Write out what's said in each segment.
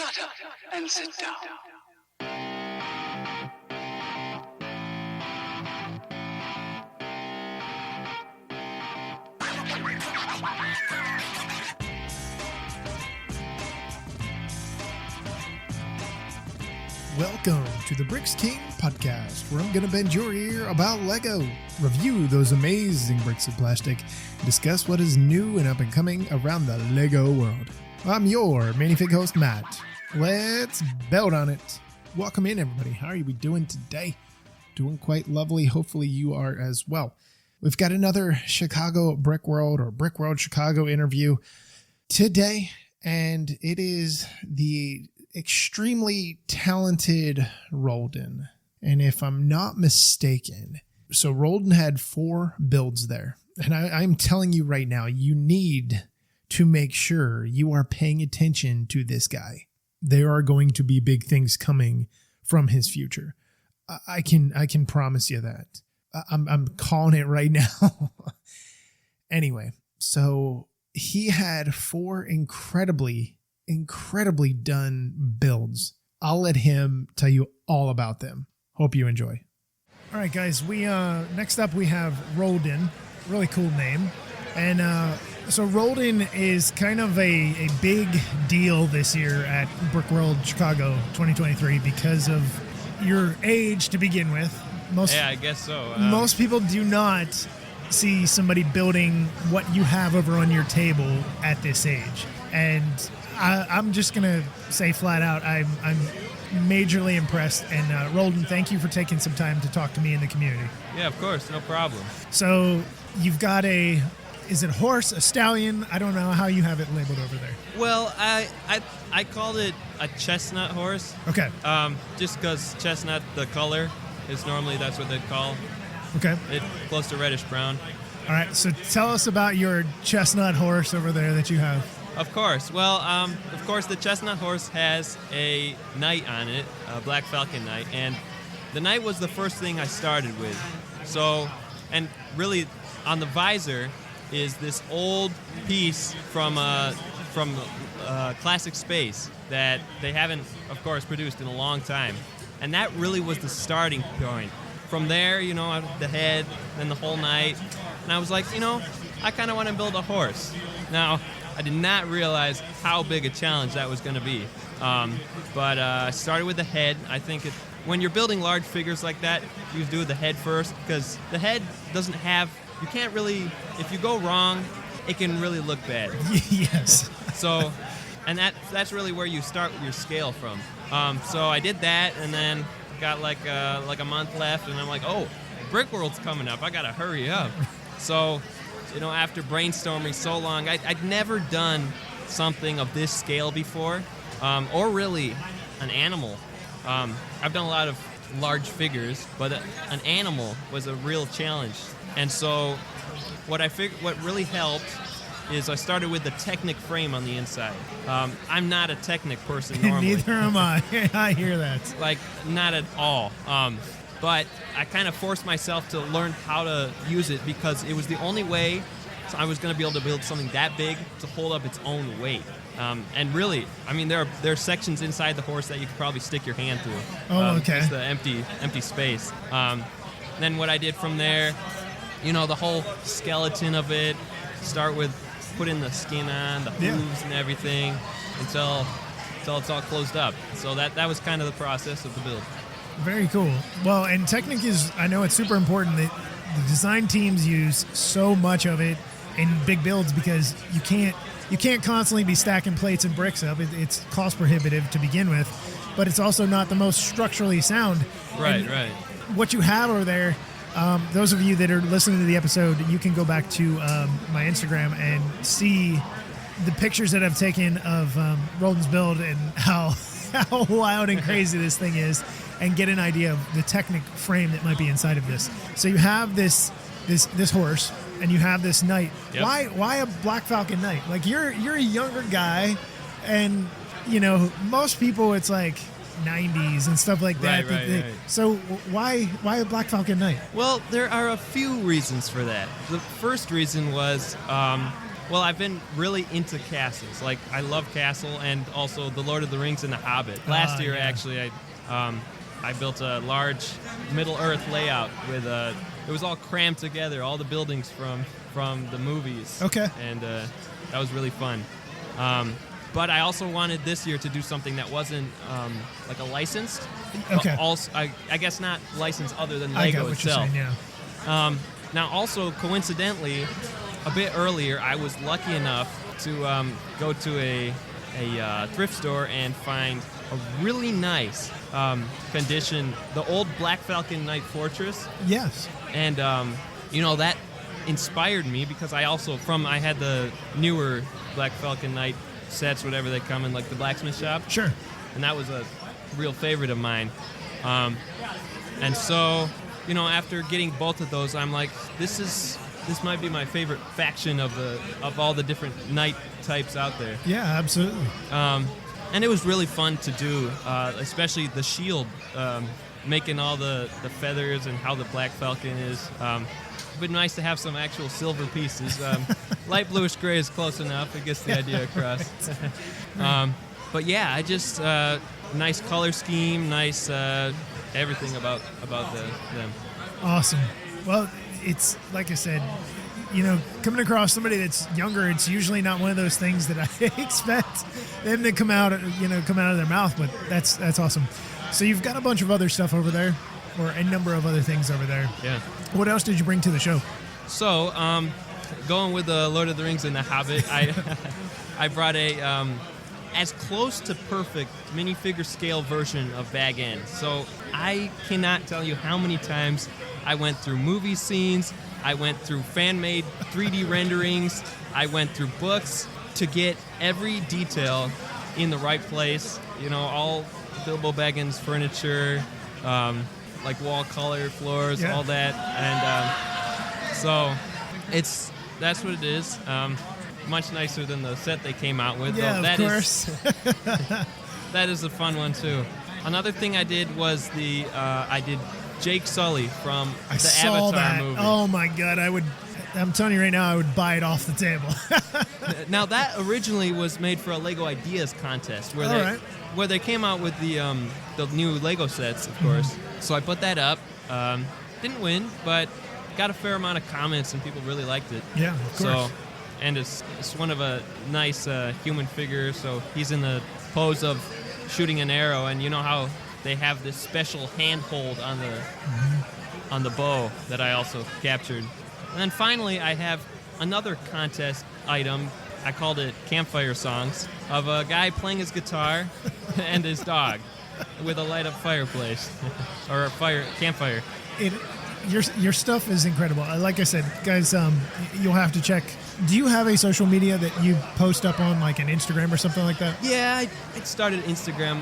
Shut up and sit down. Welcome to the Bricks King podcast, where I'm going to bend your ear about Lego, review those amazing bricks of plastic, and discuss what is new and up and coming around the Lego world. I'm your Minifigure host, Matt. Let's build on it. Welcome in, everybody. How are you doing today? Doing quite lovely. Hopefully you are as well. We've got another Chicago Brick World or Brick World Chicago interview today, and it is the extremely talented Roldan. And if I'm not mistaken, so Roldan had 4 builds there. And I'm telling you right now, you need to make sure you are paying attention to this guy. There are going to be big things coming from his future. I can promise you that. I'm calling it right now. Anyway, so he had 4 incredibly done builds. I'll let him tell you all about them. Hope you enjoy. All right, guys, we next up we have Roldan. Really cool name. And so Roldan is kind of a big deal this year at Brick World Chicago 2023 because of your age to begin with. Yeah, I guess so. Most people do not see somebody building what you have over on your table at this age. And I'm just going to say flat out, I'm majorly impressed. And Roldan, thank you for taking some time to talk to me in the community. Yeah, of course. No problem. So you've got is it a horse, a stallion? I don't know how you have it labeled over there. Well, I called it a chestnut horse. Okay. Just because chestnut, the color, is normally that's what they'd call. Okay. It's close to reddish brown. All right. So tell us about your chestnut horse over there that you have. Of course. Well, of course, the chestnut horse has a knight on it, a black falcon knight, and the knight was the first thing I started with. So, and really, on the visor is this old piece from Classic Space that they haven't, of course, produced in a long time, and that really was the starting point. From there, the head, then the whole knight, and I was like, I kind of want to build a horse. Now, I did not realize how big a challenge that was going to be. But I started with the head. I think when you're building large figures like that, you do the head first because the head doesn't have, you can't really, if you go wrong, it can really look bad. Yes. So, and that's really where you start your scale from. So I did that and then got like a month left and I'm like, oh, Brick World's coming up. I got to hurry up. So, after brainstorming so long, I'd never done something of this scale before, or really an animal. I've done a lot of large figures, but an animal was a real challenge. And so what really helped is I started with the Technic frame on the inside. I'm not a Technic person normally. Neither am I. I hear that. Like, not at all. But I kind of forced myself to learn how to use it because it was the only way I was going to be able to build something that big to hold up its own weight. And really, I mean, there are sections inside the horse that you could probably stick your hand through. Oh, okay. Just the empty space. Then what I did from there, the whole skeleton of it, start with putting the skin on, the hooves and everything until it's all closed up. So that was kind of the process of the build. Very cool. Well, and Technic I know it's super important that the design teams use so much of it in big builds because you can't constantly be stacking plates and bricks up. It's cost prohibitive to begin with, but it's also not the most structurally sound. Right, and right. What you have over there, those of you that are listening to the episode, you can go back to my Instagram and see the pictures that I've taken of Roldan's build and how wild and crazy this thing is, and get an idea of the Technic frame that might be inside of this. So you have this horse, and you have this knight. Yep. Why a Black Falcon knight? Like you're a younger guy, and most people it's like 90s and stuff like that. Right. So why a Black Falcon knight? Well, there are a few reasons for that. The first reason was Well, I've been really into castles. Like, I love Castle and also The Lord of the Rings and The Hobbit. Last year, yeah. actually, I built a large Middle-earth layout with it was all crammed together, all the buildings from the movies. Okay. And that was really fun. But I also wanted this year to do something that wasn't like a licensed. Okay. Also, I guess not licensed other than I got Lego what itself. you're saying, yeah. Now, also, coincidentally, a bit earlier, I was lucky enough to go to a thrift store and find a really nice condition, the old Black Falcon Knight Fortress. Yes. And, that inspired me because I had the newer Black Falcon Knight sets, whatever they come in, like the blacksmith shop. Sure. And that was a real favorite of mine. And so, after getting both of those, I'm like, this might be my favorite faction of all the different knight types out there. Yeah, absolutely. And it was really fun to do, especially the shield, making all the feathers and how the Black Falcon is. It'd been nice to have some actual silver pieces. Light bluish gray is close enough. It gets the idea across. But yeah, I just nice color scheme, nice everything about them. Awesome. Well, it's like I said, coming across somebody that's younger, it's usually not one of those things that I expect them to come out of their mouth. But that's awesome. So you've got a bunch of other stuff over there, or a number of other things over there. Yeah. What else did you bring to the show? So, going with the Lord of the Rings and the Hobbit, I brought a as close to perfect minifigure scale version of Bag End. So I cannot tell you how many times I went through movie scenes, I went through fan-made 3D renderings, I went through books to get every detail in the right place. All Bilbo Baggins furniture, like wall color, floors, all that, and so that's what it is. Much nicer than the set they came out with. Yeah, of course. That is a fun one too. Another thing I did was I did Jake Sully from the Avatar movie. Oh my God, I'm telling you right now, I would buy it off the table. Now that originally was made for a Lego Ideas contest where they came out with the new Lego sets, of course. So I put that up. Didn't win, but got a fair amount of comments and people really liked it. Yeah, of course. And it's one of a nice human figure. So he's in the pose of shooting an arrow, and you know how they have this special handhold on the bow that I also captured. And then finally, I have another contest item. I called it Campfire Songs, of a guy playing his guitar and his dog with a light up fireplace or a campfire. Your stuff is incredible. Like I said, guys, you'll have to check. Do you have a social media that you post up on, like an Instagram or something like that? Yeah, I started Instagram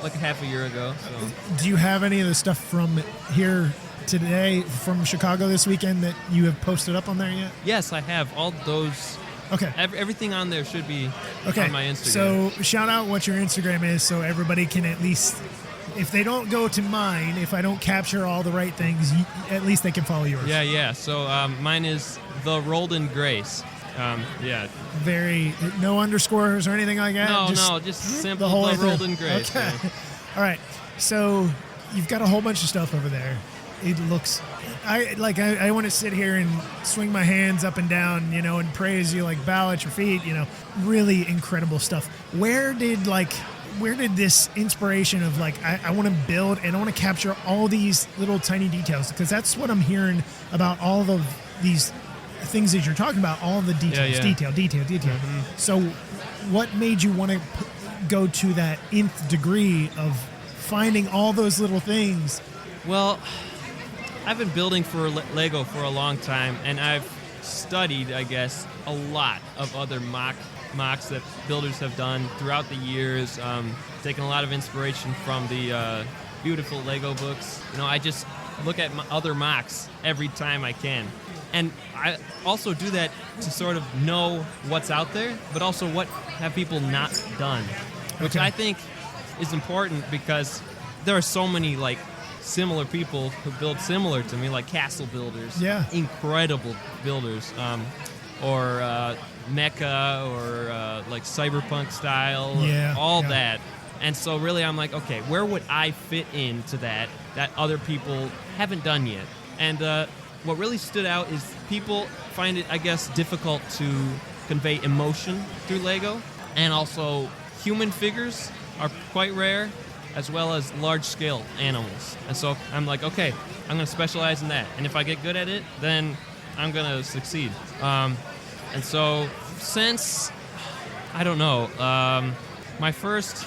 like a half a year ago. So. Do you have any of the stuff from here today, from Chicago this weekend, that you have posted up on there yet? Yes, I have. All those. Okay. Everything on there should be on my Instagram. So shout out what your Instagram is so everybody can at least, if they don't go to mine, if I don't capture all the right things, at least they can follow yours. Yeah. So mine is the Roldan Grace. Yeah. No underscores or anything like that? Just simple the whole the Roldan Grace. Okay. Yeah. All right. So you've got a whole bunch of stuff over there. It looks, I want to sit here and swing my hands up and down, and praise you, like bow at your feet, really incredible stuff. Where did this inspiration of I want to build and I want to capture all these little tiny details, because that's what I'm hearing about all of these things that you're talking about, all the details, detail. Mm-hmm. So what made you want to go to that nth degree of finding all those little things? Well, I've been building for Lego for a long time, and I've studied, I guess, a lot of other mocks that builders have done throughout the years, taken a lot of inspiration from the beautiful Lego books. I just look at other mocks every time I can. And I also do that to sort of know what's out there, but also what have people not done, which I think is important, because there are so many similar people who build similar to me, like castle builders. Yeah. Incredible builders. or mecha or like cyberpunk style, all that. And so really I'm like, okay, where would I fit into that other people haven't done yet? And what really stood out is people find it, I guess, difficult to convey emotion through Lego. And also human figures are quite rare, as well as large-scale animals. And so I'm like, okay, I'm going to specialize in that. And if I get good at it, then I'm going to succeed. And so since, I don't know, my first,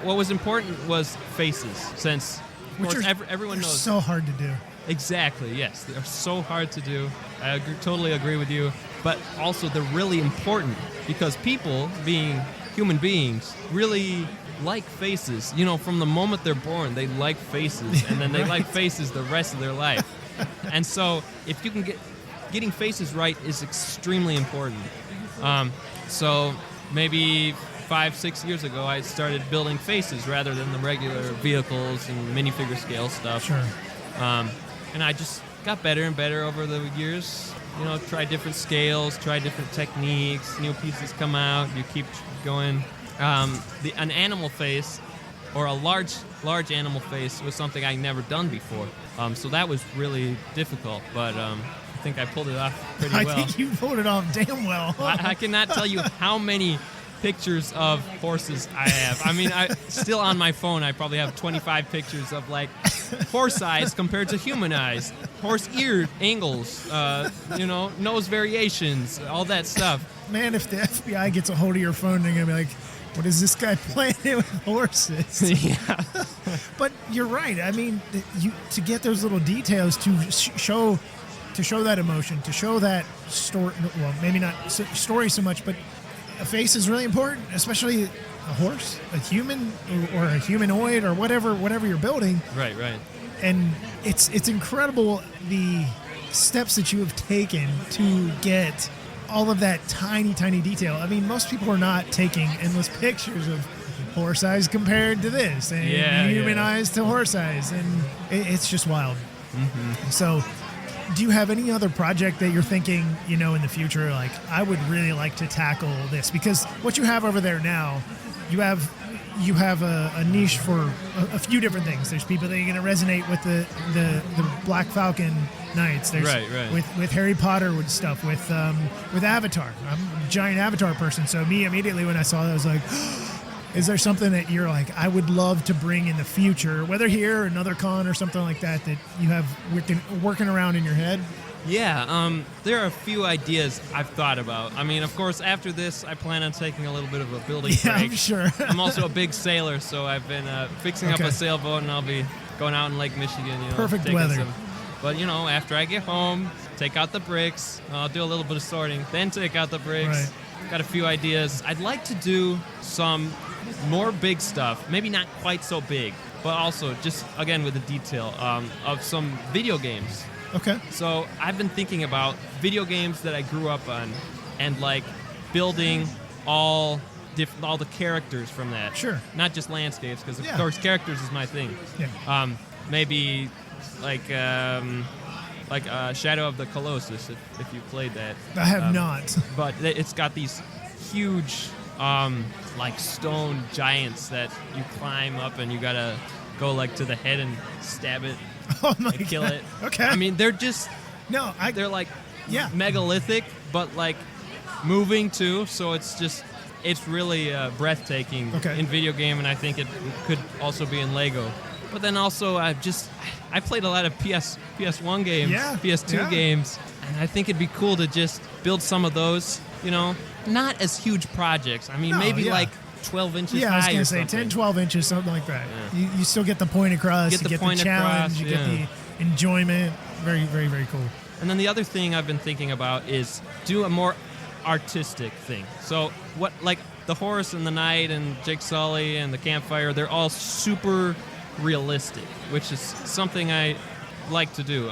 what was important was faces, since, of course, everyone knows. So hard to do. Exactly, yes. They're so hard to do. I totally agree with you. But also they're really important because people, being human beings, really like faces. You know, from the moment they're born, they like faces. And then they like faces the rest of their life. And so if you can getting faces right is extremely important. So maybe 5-6 years ago, I started building faces rather than the regular vehicles and minifigure scale stuff. Sure. And I just got better and better over the years. You know, try different scales, try different techniques. New pieces come out. You keep going. An animal face, or a large animal face, was something I'd never done before. So that was really difficult, but I think I pulled it off pretty well. I think you pulled it off damn well. I cannot tell you how many pictures of horses I have. I mean, still on my phone, I probably have 25 pictures of like horse eyes compared to human eyes, horse ear angles, nose variations, all that stuff. Man, if the FBI gets a hold of your phone, they're gonna be like, "What is this guy playing with horses?" Yeah. But you're right. I mean, to get those little details to show that emotion, to show that story. Well, maybe not story so much, but a face is really important, especially a horse, a human, or a humanoid, or whatever you're building. Right. And it's incredible the steps that you have taken to get all of that tiny detail. I mean, most people are not taking endless pictures of horse eyes compared to this, and human eyes to horse eyes, and it's just wild. Mm-hmm. So, do you have any other project that you're thinking, in the future, like, I would really like to tackle this? Because what you have over there now, you have a niche for a few different things. There's people that are going to resonate with the Black Falcon Knights. There's right. with Harry Potter with stuff, with Avatar. I'm a giant Avatar person, so me immediately when I saw that, I was like, is there something that you're like, I would love to bring in the future, whether here or another con or something like that you have working around in your head? Yeah, there are a few ideas I've thought about. I mean, of course, after this, I plan on taking a little bit of a building break. I'm sure. I'm also a big sailor, so I've been fixing up a sailboat, and I'll be going out in Lake Michigan. Perfect weather. But, after I get home, take out the bricks, I'll do a little bit of sorting, then take out the bricks. Right. Got a few ideas. I'd like to do some more big stuff, maybe not quite so big, but also just, again, with the detail of some video games. Okay. So I've been thinking about video games that I grew up on, and like building all the characters from that. Sure. Not just landscapes, because of course characters is my thing. Yeah. Maybe like Shadow of the Colossus, if you played that. I have not. But it's got these huge like stone giants that you climb up, and you gotta go like to the head and stab it. Oh my and kill God. it. Okay. I mean, they're just they're like megalithic, but like moving too. So it's really breathtaking in video game, and I think it could also be in Lego. But then also I played a lot of PS1 games, PS2 games, and I think it'd be cool to just build some of those. Not as huge projects. I mean, like 12 inches high. Yeah, I was going to say something. 10, 12 inches, something like that. Yeah. You still get the point across, you get the challenge, you get the enjoyment. Very, very, very cool. And then the other thing I've been thinking about is do a more artistic thing. So what, like the horse and the knight and Jake Sully and the campfire, they're all super realistic, which is something I like to do.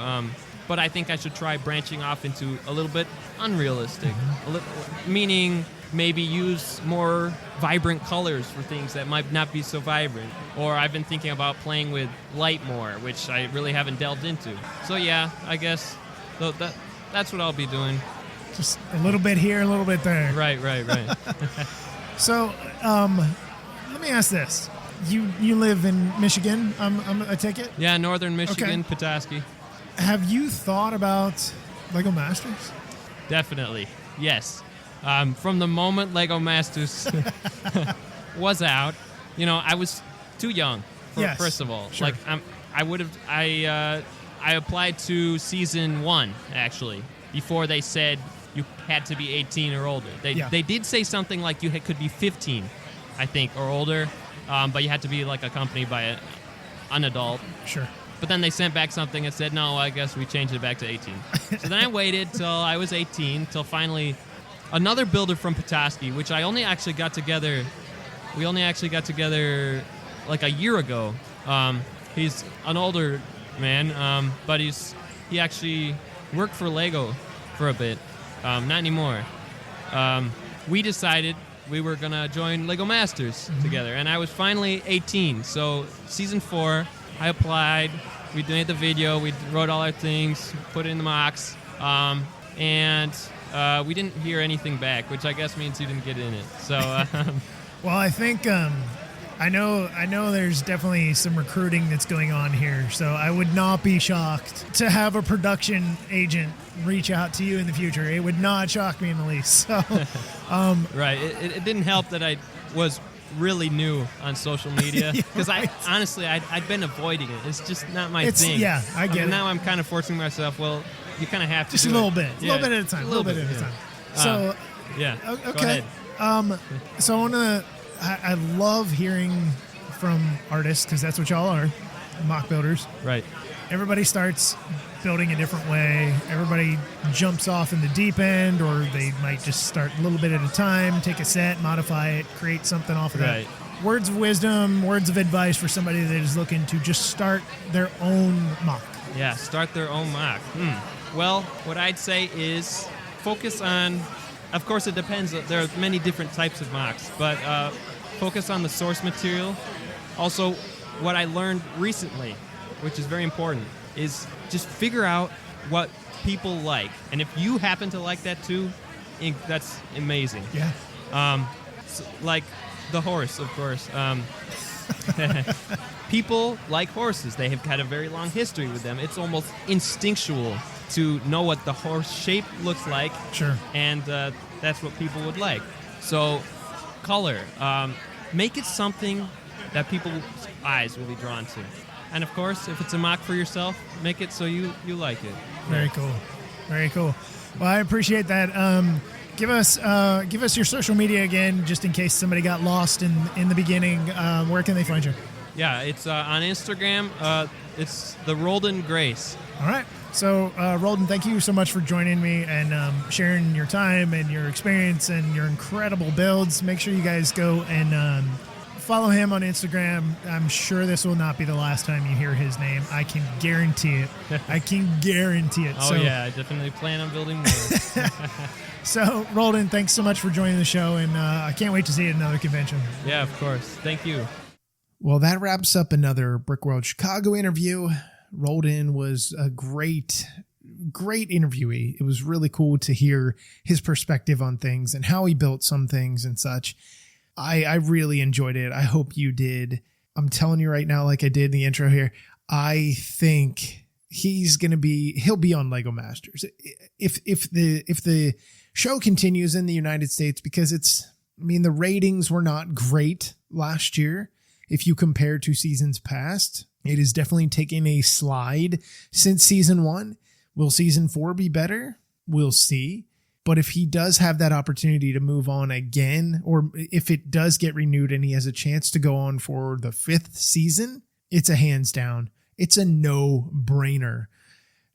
But I think I should try branching off into a little bit unrealistic, meaning maybe use more vibrant colors for things that might not be so vibrant. Or I've been thinking about playing with light more, which I really haven't delved into. So yeah, I guess that's what I'll be doing. Just a little bit here, a little bit there. Right. So, let me ask this. You live in Michigan, I take it? Yeah, northern Michigan, Petoskey. Have you thought about Lego Masters? Definitely, yes. From the moment Lego Masters was out, I was too young. Yes, first of all, sure. I applied to season 1 actually before they said you had to be 18 or older. They did say something like you could be 15, I think, or older, but you had to be like accompanied by an adult. Sure. But then they sent back something that said, no, I guess we changed it back to 18. So then I waited till I was 18, till finally another builder from Petoskey, which we only actually got together like a year ago. He's an older man, but he actually worked for Lego for a bit. Not anymore. We decided we were going to join Lego Masters together, and I was finally 18. So season 4, I applied, we made the video, we wrote all our things, put it in the mocks, and we didn't hear anything back, which I guess means you didn't get in it. So, well, I think I know there's definitely some recruiting that's going on here, so I would not be shocked to have a production agent reach out to you in the future. It would not shock me in the least. So, right. It didn't help that I was really new on social media because right. I'd been avoiding it. It's just not my thing. Yeah, I get it. Now I'm kind of forcing myself. Well, you kind of have to just do a little it. bit, a little bit at a time, a little bit at a time. So, yeah. Okay. So I love hearing from artists because that's what y'all are, mock builders. Right. Everybody starts building a different way. Everybody jumps off in the deep end, or they might just start a little bit at a time, take a set, modify it, create something off of that. Words of wisdom, words of advice for somebody that is looking to just start their own mock. Yeah, start their own mock. Well, what I'd say is focus on, of course it depends, there are many different types of mocks, but focus on the source material. Also, what I learned recently, which is very important, is just figure out what people like. And if you happen to like that too, that's amazing. Yeah. Like the horse, of course. People like horses. They have had a very long history with them. It's almost instinctual to know what the horse shape looks like. Sure. And that's what people would like. So, color. Make it something that people's eyes will be drawn to. And of course, if it's a mock for yourself, make it so you like it. Very cool. Very cool. Well, I appreciate that. Give us your social media again, just in case somebody got lost in the beginning. Where can they find you? Yeah, it's on Instagram. It's the Roldan Grace. All right. So, Roldan, thank you so much for joining me and sharing your time and your experience and your incredible builds. Make sure you guys go and follow him on Instagram. I'm sure this will not be the last time you hear his name. I can guarantee it. I can guarantee it. Oh, yeah. I definitely plan on building more. So, Roldan, thanks so much for joining the show, and I can't wait to see you at another convention. Yeah, of course. Thank you. Well, that wraps up another Brick World Chicago interview. Roldan was a great interviewee. It was really cool to hear his perspective on things and how he built some things and such. I really enjoyed it. I hope you did. I'm telling you right now, like I did in the intro here, I think he'll be on Lego Masters. If the show continues in the United States, because the ratings were not great last year. If you compare to seasons past, it is definitely taking a slide since season 1. Will season 4 be better? We'll see. But if he does have that opportunity to move on again, or if it does get renewed and he has a chance to go on for the 5th season, it's a hands down. It's a no-brainer.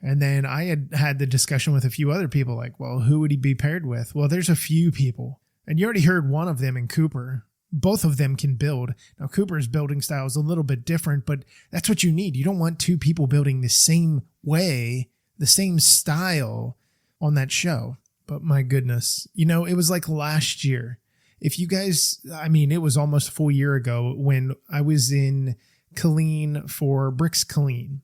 And then I had the discussion with a few other people like, well, who would he be paired with? Well, there's a few people. And you already heard one of them in Cooper. Both of them can build. Now, Cooper's building style is a little bit different, but that's what you need. You don't want two people building the same way, the same style on that show. But my goodness, it was like last year. If you guys, it was almost a full year ago when I was in Killeen for Bricks Killeen.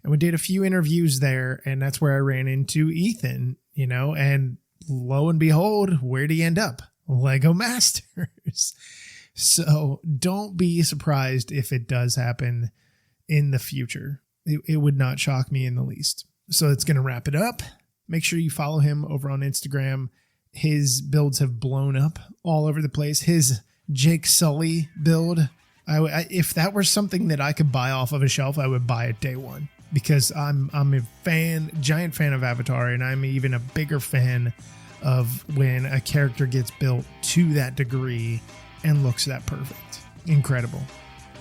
And we did a few interviews there, and that's where I ran into Ethan, and lo and behold, where'd he end up? Lego Masters. So don't be surprised if it does happen in the future. It would not shock me in the least. So it's going to wrap it up. Make sure you follow him over on Instagram. His builds have blown up all over the place. His Jake Sully build, if that were something that I could buy off of a shelf, I would buy it day one, because I'm a giant fan of Avatar, and I'm even a bigger fan of when a character gets built to that degree and looks that perfect. Incredible.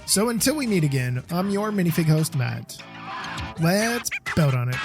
So until we meet again, I'm your minifig host, Matt. Let's build on it.